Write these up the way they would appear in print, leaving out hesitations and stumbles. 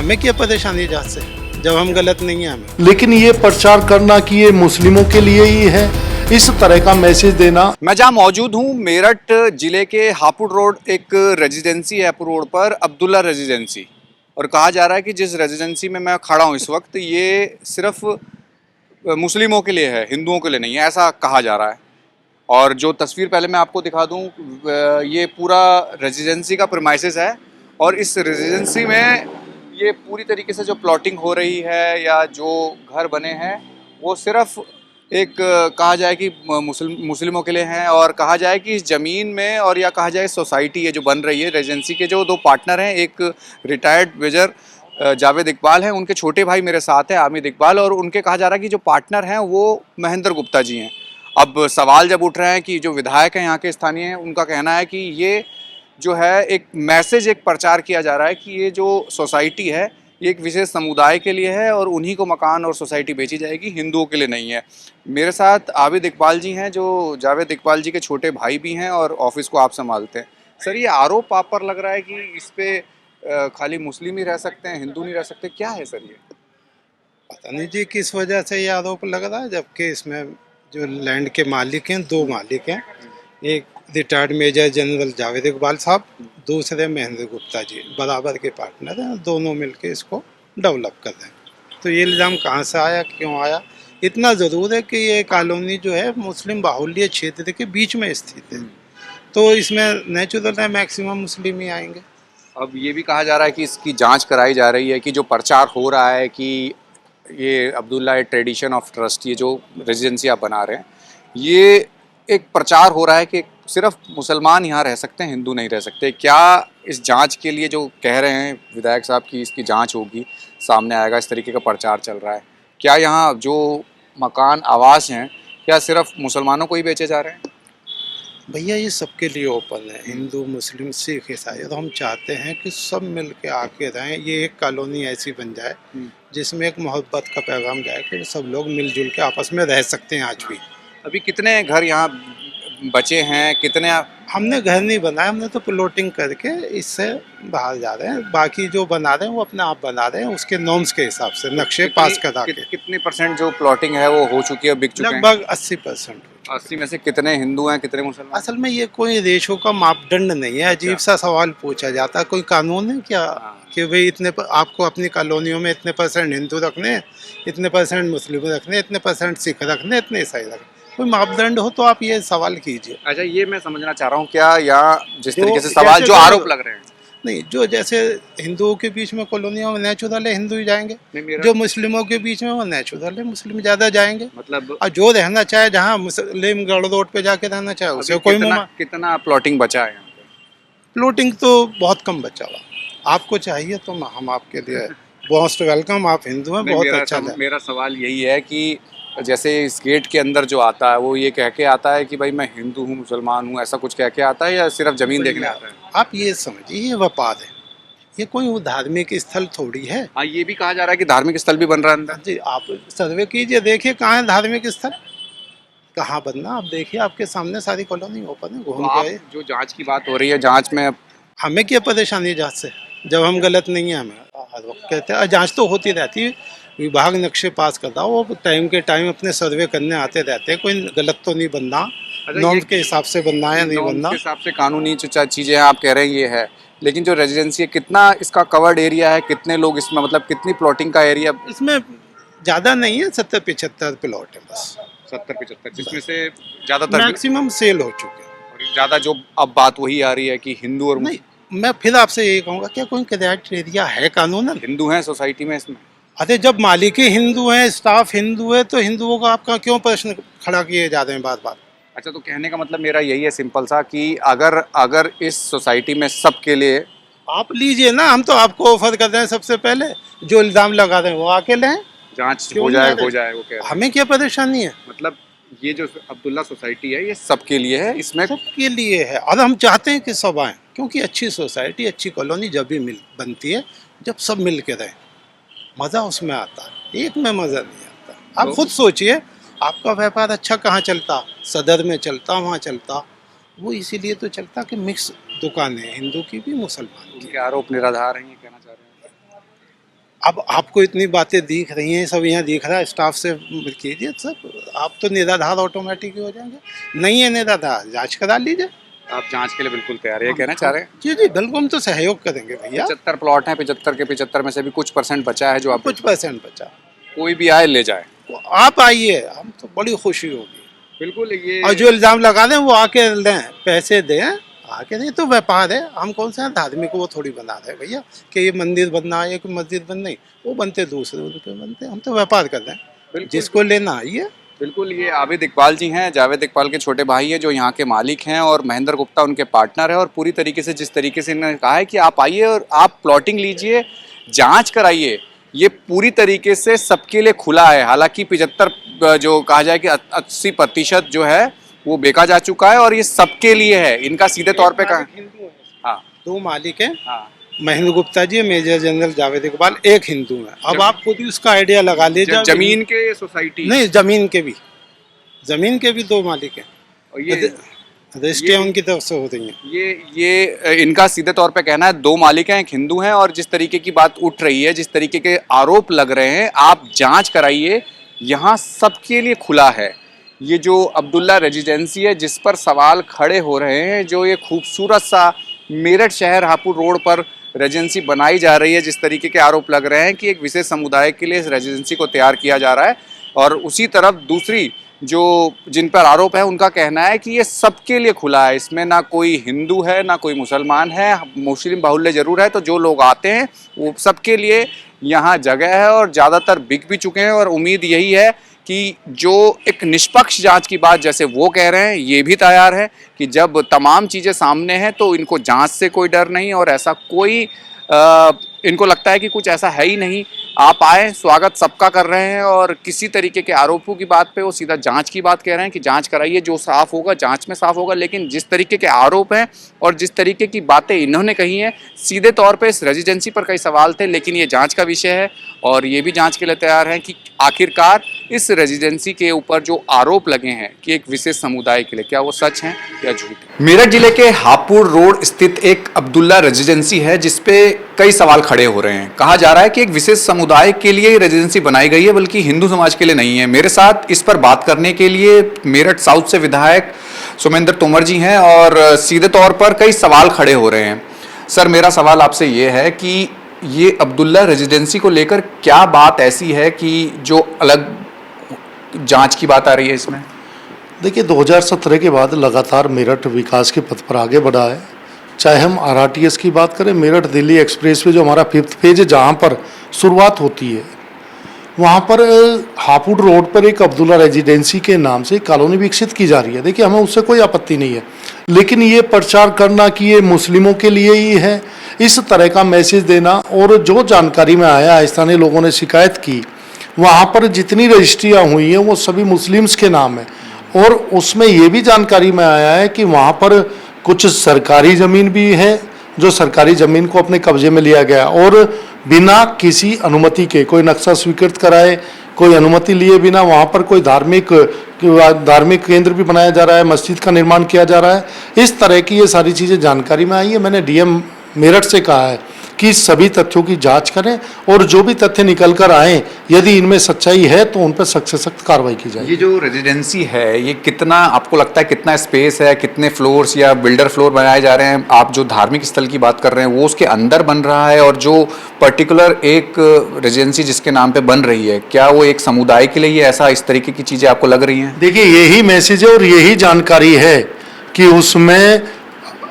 हमें क्या परेशानी जहाँ से, जब हम गलत नहीं है हमें। लेकिन ये प्रचार करना कि ये मुस्लिमों के लिए ही है, इस तरह का मैसेज देना। मैं जहाँ मौजूद हूँ मेरठ जिले के हापुड़ रोड, एक रेजिडेंसी है हापुड़ रोड पर, अब्दुल्ला रेजिडेंसी। और कहा जा रहा है कि जिस रेजिडेंसी में मैं खड़ा हूँ इस वक्त, ये सिर्फ मुस्लिमों के लिए है, हिंदुओं के लिए नहीं है, ऐसा कहा जा रहा है। और जो तस्वीर पहले मैं आपको दिखा दूँ, ये पूरा रेजिडेंसी का प्रीमाइसेस है। और इस रेजिडेंसी में ये पूरी तरीके से जो प्लॉटिंग हो रही है या जो घर बने हैं वो सिर्फ एक कहा जाए कि मुस्लिमों के लिए हैं। और कहा जाए कि इस ज़मीन में, और या कहा जाए सोसाइटी ये जो बन रही है, रेजिडेंसी के जो दो पार्टनर हैं, एक रिटायर्ड मेजर जावेद इकबाल हैं, उनके छोटे भाई मेरे साथ हैं आमिद इकबाल, और उनके कहा जा रहा है कि जो पार्टनर हैं वो महेंद्र गुप्ता जी हैं। अब सवाल जब उठ रहे हैं कि जो विधायक हैं यहाँ के स्थानीय हैं, उनका कहना है कि ये जो है एक मैसेज, एक प्रचार किया जा रहा है कि ये जो सोसाइटी है ये एक विशेष समुदाय के लिए है और उन्हीं को मकान और सोसाइटी बेची जाएगी, हिंदुओं के लिए नहीं है। मेरे साथ आबिद इकबाल जी हैं जो जावेद इकबाल जी के छोटे भाई भी हैं और ऑफिस को आप संभालते हैं। सर, ये आरोप आप पर लग रहा है कि इस पे खाली मुस्लिम ही रह सकते हैं, हिंदू नहीं रह सकते, क्या है सर ये? पता नहीं जी किस वजह से ये आरोप लग रहा है, जबकि इसमें जो लैंड के मालिक हैं, दो मालिक हैं। एक retired major general Javed Iqbal sahab, दूसरे महेंद्र गुप्ता जी, बराबर के पार्टनर हैं, दोनों मिलके इसको डेवलप कर रहे हैं। तो ये इल्ज़ाम कहाँ से आया, क्यों आया? इतना ज़रूर है कि ये कॉलोनी जो है मुस्लिम बाहुल्य क्षेत्र के बीच में स्थित है, तो इसमें नेचुरल है मैक्सिमम मुस्लिम ही आएंगे। अब ये भी कहा जा रहा है कि इसकी जांच कराई जा रही है कि जो प्रचार हो रहा है कि ये अब्दुल्ला ट्रेडिशन ऑफ ट्रस्ट, ये जो रेजिडेंसी आप बना रहे हैं, ये एक प्रचार हो रहा है कि सिर्फ मुसलमान यहाँ रह सकते हैं, हिंदू नहीं रह सकते। क्या इस जांच के लिए जो कह रहे हैं विधायक साहब की इसकी जांच होगी, सामने आएगा, इस तरीके का प्रचार चल रहा है, क्या यहाँ जो मकान आवास हैं क्या सिर्फ मुसलमानों को ही बेचे जा रहे हैं? भैया ये सबके लिए ओपन है, हिंदू मुस्लिम सिख ईसाई। तो हम चाहते हैं कि सब मिल के आके रहें, ये एक कॉलोनी ऐसी बन जाए जिसमें एक मोहब्बत का पैगाम जाए कि सब लोग मिलजुल के आपस में रह सकते हैं आज भी। अभी कितने घर यहाँ बचे हैं, कितने? हमने घर नहीं बनाया, हमने तो प्लॉटिंग करके इससे बाहर जा रहे हैं। बाकी जो बना रहे हैं वो अपने आप बना रहे हैं, उसके नॉर्म्स के हिसाब से नक्शे पास करा के। कितने परसेंट जो प्लॉटिंग है वो हो चुकी है, बिक चुके हैं? लगभग 80%। 80 में से कितने हिंदू हैं, कितने मुसलमान? असल में ये कोई रेशो का मापदंड नहीं है, अजीब सा सवाल पूछा जाता है। कोई कानून है क्या कि भाई आपको अपनी कॉलोनियों में इतने % हिंदू रखने, इतने % मुस्लिम रखने, इतने % सिख रखने, इतने ईसाई रखने? कोई मापदंड हो तो आप ये सवाल कीजिए। अच्छा, ये मैं समझना चाह रहा हूँ, क्या यहाँ जिस तरीके से सवाल जो आरोप लग रहे हैं, नहीं, जो जैसे हिंदुओं के बीच में कॉलोनियों में नेचुरल है हिंदू ही जाएंगे, जो मुस्लिमों के बीच में वो नेचुरल है मुस्लिम ज़्यादा जाएंगे। मतलब और जो रहना चाहे जहाँ मुस्लिम गढ़ रोड पे जाके रहना चाहे उसे कोई कितना प्लॉटिंग बचा है यहाँ पे? प्लॉटिंग तो बहुत कम बचा हुआ। आपको चाहिए तो हम आपके लिए मोस्ट वेलकम। आप हिंदू हैं, बहुत अच्छा। मेरा सवाल यही है कि जैसे इस गेट के अंदर जो आता है वो ये कह के आता है कि भाई मैं हिंदू हूँ, मुसलमान हूँ, ऐसा कुछ कह के आता है या सिर्फ ज़मीन देखने आता है? आप ये समझिए ये व्यापार है, ये कोई धार्मिक स्थल थोड़ी है। हाँ, ये भी कहा जा रहा है कि धार्मिक स्थल भी बन रहा है अंदर। जी, आप सर्वे कीजिए, देखिए कहाँ है धार्मिक स्थल, कहाँ बनना। आप देखिए, आपके सामने सारी कॉलोनी ओपन है, घूम के आए। जो जांच की बात हो रही है, जांच में हमें क्या परेशानी जांच से, जब हम गलत नहीं है। हमें हर वक्त कहते हैं जांच तो होती रहती है, विभाग नक्शे पास करता है, वो टाइम के टाइम अपने सर्वे करने आते रहते हैं। कोई गलत तो नहीं बनना, नॉर्म्स के हिसाब से बनना है, नहीं बनना के हिसाब से कानूनी जो चीज़ें आप कह रहे हैं ये है। लेकिन जो रेजिडेंसी है, कितना इसका कवर्ड एरिया है, कितने लोग इसमें, मतलब कितनी प्लॉटिंग का एरिया? इसमें ज़्यादा नहीं है, 70-75 प्लॉट है बस। 70-75, जिसमें से ज़्यादातर मैक्सिमम सेल हो चुके हैं। और ज़्यादा जो अब बात वही आ रही है कि हिंदू और नहीं, मैं फिर आपसे यही कहूँगा, क्या कोई क्राइटेरिया है कानूनन? हिंदू हैं सोसाइटी में इसमें? अरे जब मालिक ही हिंदू हैं, स्टाफ हिंदू है, तो हिंदुओं का आपका क्यों प्रश्न खड़ा किए जा रहे हैं बार बार? अच्छा, तो कहने का मतलब मेरा यही है सिंपल सा कि अगर इस सोसाइटी में सबके लिए आप लीजिए ना, हम तो आपको ऑफर कर रहे हैं। सबसे पहले जो इल्ज़ाम लगा रहे हैं वो आके लें, जांच क्यों हो नहीं जाए आ रहे? हो जाए, वो कह रहे हैं। हमें क्या परेशानी है? मतलब ये जो अब्दुल्ला सोसाइटी है ये सबके लिए है, इसमें सबके लिए है और हम चाहते हैं कि सब आएँ, क्योंकि अच्छी सोसाइटी, अच्छी कॉलोनी जब भी बनती है जब सब मिल के रहें, मज़ा उसमें आता है। एक में मज़ा नहीं आता। आप खुद सोचिए, आपका व्यापार अच्छा कहाँ चलता? सदर में चलता, वहाँ चलता। वो इसीलिए तो चलता कि मिक्स दुकानें, हिंदू की भी मुसलमान की। उनके आरोप निराधार हैं, ये कहना चाह रहे हैं? अब आपको इतनी बातें दिख रही हैं, सब यहाँ दिख रहा है, स्टाफ से कीजिए सर, आप तो निराधार ऑटोमेटिक ही हो जाएंगे। नहीं है निराधार, जांच करा लीजिए। आप जांच के लिए बिल्कुल तैयार है, ये कहना चाह रहे हैं? जी जी बिल्कुल, हम तो सहयोग करेंगे भैया। 75 प्लॉट हैं, 75 के 75 में से भी कुछ परसेंट बचा है जो आप कुछ परसेंट बचा, कोई भी आए ले जाए। तो आप आइए, हम तो बड़ी खुशी होगी। बिल्कुल ये और जो इल्जाम लगा दें वो आके लें, पैसे दें, आके नहीं तो व्यापार है। हम कौन सा धार्मिक वो थोड़ी बना रहे हैं भैया कि ये मंदिर बनना है, कोई मस्जिद बन नहीं, वो बनते दूसरे उनके बनते, हम तो व्यापार कर रहे हैं। जिसको लेना आइए। बिल्कुल, ये आबिद इकबाल जी हैं, जावेद इकबाल के छोटे भाई हैं जो यहाँ के मालिक हैं, और महेंद्र गुप्ता उनके पार्टनर है। और पूरी तरीके से जिस तरीके से इन्होंने कहा है कि आप आइए और आप प्लॉटिंग लीजिए, जांच कराइए, ये पूरी तरीके से सबके लिए खुला है। हालांकि 75 जो कहा जाए कि 80% जो है वो बेचा जा चुका है, और ये सबके लिए है। इनका सीधे तौर पे कहा, हाँ 2 मालिक हैं, हाँ महेंद्र गुप्ता जी, मेजर जनरल जावेद इकबाल, एक हिंदू है। अब आप खुद ही उसका आइडिया लगा लीजिए। जमीन के सोसाइटी नहीं, जमीन के भी 2 मालिक हैं, और ये रजिस्ट्रियाँ उनकी तरफ से हो रही हैं। ये इनका सीधे तौर पे कहना है 2 मालिक हैं, एक हिंदू हैं। और जिस तरीके की बात उठ रही है, जिस तरीके के आरोप लग रहे हैं, आप जांच कराइए, यहाँ सबके लिए खुला है। ये जो अब्दुल्ला रेजिडेंसी है जिस पर सवाल खड़े हो रहे हैं, जो ये खूबसूरत सा मेरठ शहर हापुड़ रोड पर रेजिडेंसी बनाई जा रही है, जिस तरीके के आरोप लग रहे हैं कि एक विशेष समुदाय के लिए इस रेजिडेंसी को तैयार किया जा रहा है, और उसी तरफ दूसरी जो जिन पर आरोप है उनका कहना है कि ये सबके लिए खुला है, इसमें ना कोई हिंदू है ना कोई मुसलमान है, मुस्लिम बाहुल्य जरूर है। तो जो लोग आते हैं वो सबके लिए यहाँ जगह है, और ज़्यादातर बिक भी चुके हैं। और उम्मीद यही है कि जो एक निष्पक्ष जांच की बात जैसे वो कह रहे हैं, ये भी तैयार है कि जब तमाम चीज़ें सामने हैं तो इनको जांच से कोई डर नहीं, और ऐसा कोई इनको लगता है कि कुछ ऐसा है ही नहीं। आप आए, स्वागत सबका कर रहे हैं, और किसी तरीके के आरोपों की बात पे वो सीधा जांच की बात कह रहे हैं कि जांच कराइए, जो साफ होगा जांच में साफ होगा। लेकिन जिस तरीके के आरोप हैं और जिस तरीके की बातें इन्होंने कही हैं, सीधे तौर पे इस रेजिडेंसी पर कई सवाल थे, लेकिन ये जांच का विषय है, और ये भी जांच के लिए तैयार हैं कि आखिरकार इस रेजिडेंसी के ऊपर जो आरोप लगे हैं कि एक विशेष समुदाय के लिए, क्या वो सच हैं या झूठ है। मेरठ जिले के हापुड़ रोड स्थित एक अब्दुल्ला रेजिडेंसी है जिसपे कई सवाल खड़े हो रहे हैं। कहा जा रहा है कि एक विशेष समुदाय के लिए रेजिडेंसी बनाई गई है, बल्कि हिंदू समाज के लिए नहीं है। मेरे साथ इस पर बात करने के लिए मेरठ साउथ से विधायक सुमेंद्र तोमर जी हैं, और सीधे तौर पर कई सवाल खड़े हो रहे हैं। सर, मेरा सवाल आपसे ये है कि ये अब्दुल्ला रेजिडेंसी को लेकर क्या बात ऐसी है कि जो अलग जांच की बात आ रही है इसमें? देखिए, 2017 के बाद लगातार मेरठ विकास के पथ पर आगे बढ़ा है। चाहे हम RRTS की बात करें, मेरठ दिल्ली एक्सप्रेसवे जो हमारा 5th फेज है, जहाँ पर शुरुआत होती है, वहाँ पर हापुड़ रोड पर एक अब्दुल्ला रेजिडेंसी के नाम से कॉलोनी विकसित की जा रही है। देखिए, हमें उससे कोई आपत्ति नहीं है, लेकिन ये प्रचार करना कि ये मुस्लिमों के लिए ही है, इस तरह का मैसेज देना, और जो जानकारी में आया, स्थानीय लोगों ने शिकायत की, वहाँ पर जितनी रजिस्ट्रियाँ हुई हैं वो सभी मुस्लिम्स के नाम है, और उसमें ये भी जानकारी में आया है कि वहाँ पर कुछ सरकारी ज़मीन भी है, जो सरकारी ज़मीन को अपने कब्जे में लिया गया, और बिना किसी अनुमति के, कोई नक्शा स्वीकृत कराए, कोई अनुमति लिए बिना वहाँ पर कोई धार्मिक केंद्र भी बनाया जा रहा है, मस्जिद का निर्माण किया जा रहा है। इस तरह की ये सारी चीज़ें जानकारी में आई है। मैंने DM मेरठ से कहा है कि सभी तथ्यों की जांच करें, और जो भी तथ्य निकल कर आए, यदि इनमें सच्चाई है तो उन पर सख्त से सख्त कार्रवाई की जाए। ये जो रेजिडेंसी है, ये कितना आपको लगता है, कितना स्पेस है, कितने फ्लोर्स या बिल्डर फ्लोर बनाए जा रहे हैं? आप जो धार्मिक स्थल की बात कर रहे हैं वो उसके अंदर बन रहा है, और जो पर्टिकुलर एक रेजिडेंसी जिसके नाम पे बन रही है, क्या वो एक समुदाय के लिए ऐसा इस तरीके की चीज़ें आपको लग रही हैं? देखिए, यही मैसेज है और यही जानकारी है कि उसमें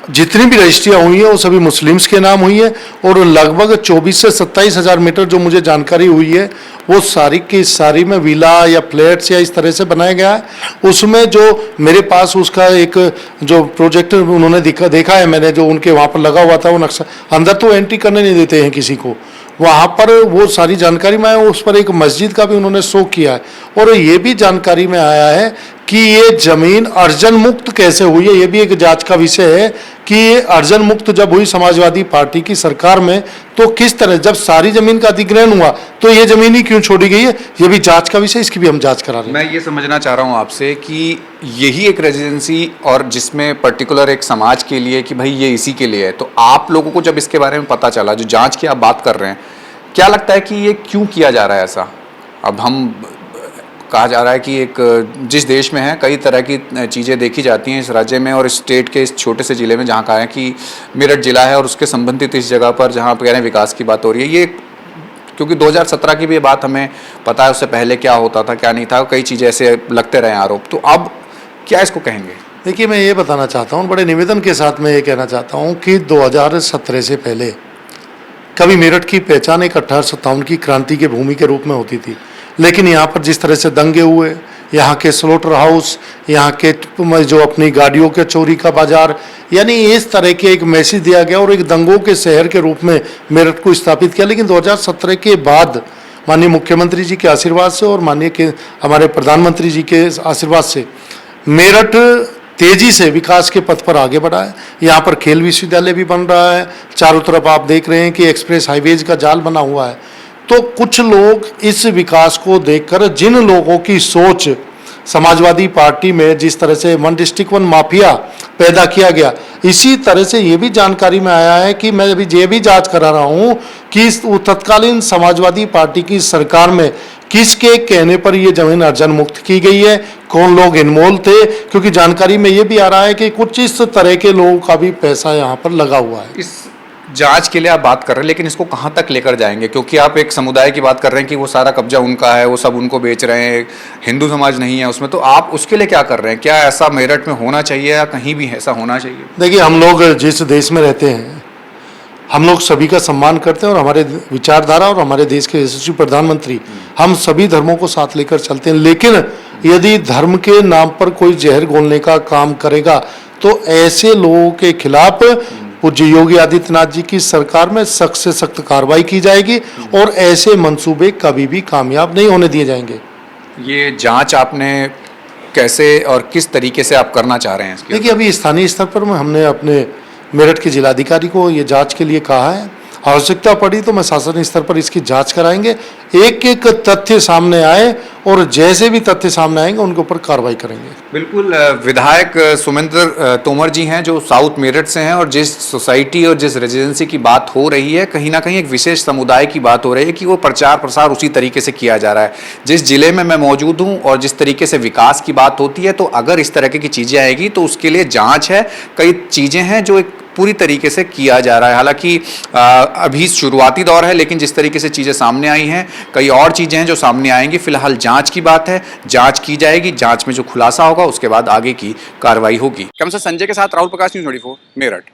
जितनी भी रजिस्ट्रियाँ हुई हैं वो सभी मुस्लिम्स के नाम हुई है, और लगभग 24 से 27 हज़ार मीटर जो मुझे जानकारी हुई है वो सारी की सारी में विला या फ्लैट्स या इस तरह से बनाया गया है। उसमें जो मेरे पास उसका एक जो प्रोजेक्ट उन्होंने देखा है मैंने, जो उनके वहाँ पर लगा हुआ था वो नक्शा, अंदर तो एंट्री करने नहीं देते हैं किसी को, वहाँ पर वो सारी जानकारी में आया। उस पर एक मस्जिद का भी उन्होंने शो किया है, और ये भी जानकारी में आया है कि ये ज़मीन अर्जन मुक्त कैसे हुई है। ये भी एक जांच का विषय है कि ये अर्जन मुक्त जब हुई समाजवादी पार्टी की सरकार में, तो किस तरह, जब सारी ज़मीन का अधिग्रहण हुआ तो ये ज़मीन ही क्यों छोड़ी गई है, ये भी जांच का विषय, इसकी भी हम जांच करा रहे हैं। मैं ये समझना चाह रहा हूँ आपसे कि यही एक रेजिडेंसी, और जिसमें पर्टिकुलर एक समाज के लिए कि भाई ये इसी के लिए है, तो आप लोगों को जब इसके बारे में पता चला, जो जाँच की आप बात कर रहे हैं, क्या लगता है कि ये क्यों किया जा रहा है ऐसा? अब हम कहा जा रहा है कि एक जिस देश में है कई तरह की चीज़ें देखी जाती हैं इस राज्य में और स्टेट के इस छोटे से ज़िले में, जहाँ कहा है कि मेरठ जिला है और उसके संबंधित इस जगह पर जहाँ पर कह रहे हैं विकास की बात हो रही है, ये क्योंकि 2017 की भी ये बात हमें पता है, उससे पहले क्या होता था क्या नहीं था, कई चीज़ें ऐसे लगते रहे आरोप, तो अब क्या इसको कहेंगे? देखिए, मैं ये बताना चाहता हूँ, बड़े निवेदन के साथ मैं ये कहना चाहता हूँ कि 2017 से पहले कभी मेरठ की पहचान एक 1857 की क्रांति के भूमि के रूप में होती थी, लेकिन यहाँ पर जिस तरह से दंगे हुए, यहाँ के स्लोटर हाउस, यहाँ के जो अपनी गाड़ियों के चोरी का बाजार, यानी इस तरह के एक मैसेज दिया गया और एक दंगों के शहर के रूप में मेरठ को स्थापित किया। लेकिन 2017 के बाद माननीय मुख्यमंत्री जी के आशीर्वाद से और माननीय के हमारे प्रधानमंत्री जी के आशीर्वाद से मेरठ तेजी से विकास के पथ पर आगे बढ़ा है। यहाँ पर खेल विश्वविद्यालय भी बन रहा है, चारों तरफ आप देख रहे हैं कि एक्सप्रेस हाईवेज का जाल बना हुआ है। तो कुछ लोग इस विकास को देखकर, जिन लोगों की सोच समाजवादी पार्टी में जिस तरह से वन डिस्ट्रिक्ट वन माफिया पैदा किया गया, इसी तरह से ये भी जानकारी में आया है कि मैं अभी ये भी जांच करा रहा हूँ कि इस तत्कालीन समाजवादी पार्टी की सरकार में किसके कहने पर ये जमीन अर्जन मुक्त की गई है, कौन लोग इन्वॉल्व थे, क्योंकि जानकारी में ये भी आ रहा है कि कुछ इस तरह के लोगों का भी पैसा यहाँ पर लगा हुआ है। इस जांच के लिए आप बात कर रहे हैं, लेकिन इसको कहाँ तक लेकर जाएंगे? क्योंकि आप एक समुदाय की बात कर रहे हैं कि वो सारा कब्जा उनका है, वो सब उनको बेच रहे हैं, हिंदू समाज नहीं है उसमें, तो आप उसके लिए क्या कर रहे हैं? क्या ऐसा मेरठ में होना चाहिए या कहीं भी ऐसा होना चाहिए? देखिए, हम लोग जिस देश में रहते हैं, हम लोग सभी का सम्मान करते हैं और हमारे विचारधारा और हमारे देश के यशस्वी प्रधानमंत्री हम सभी धर्मों को साथ लेकर चलते हैं। लेकिन यदि धर्म के नाम पर कोई जहर घोलने का काम करेगा तो ऐसे लोगों के खिलाफ पूज्य योगी आदित्यनाथ जी की सरकार में सख्त से सख्त कार्रवाई की जाएगी और ऐसे मंसूबे कभी भी कामयाब नहीं होने दिए जाएंगे। ये जांच आपने कैसे और किस तरीके से आप करना चाह रहे हैं इसकी? देखिए, अभी स्थानीय स्तर पर हमने अपने मेरठ के जिलाधिकारी को ये जांच के लिए कहा है। आवश्यकता पड़ी तो मैं शासन स्तर पर इसकी जांच कराएंगे, एक एक तथ्य सामने आए और जैसे भी तथ्य सामने आएंगे उनके ऊपर कार्रवाई करेंगे। बिल्कुल, विधायक सुमेंद्र तोमर जी हैं जो साउथ मेरठ से हैं, और जिस सोसाइटी और जिस रेजिडेंसी की बात हो रही है, कहीं ना कहीं एक विशेष समुदाय की बात हो रही है कि वो प्रचार प्रसार उसी तरीके से किया जा रहा है। जिस जिले में मैं मौजूद हूँ और जिस तरीके से विकास की बात होती है, तो अगर इस तरह की चीज़ें आएगी तो उसके लिए जाँच है, कई चीज़ें हैं जो एक पूरी तरीके से किया जा रहा है। हालांकि अभी शुरुआती दौर है, लेकिन जिस तरीके से चीज़ें सामने आई हैं, कई और चीज़ें हैं जो सामने आएंगी। फिलहाल जांच की बात है, जांच की जाएगी, जांच में जो खुलासा होगा उसके बाद आगे की कार्रवाई होगी। कम से संजय के साथ राहुल प्रकाश, न्यूज़ 24 मेरठ।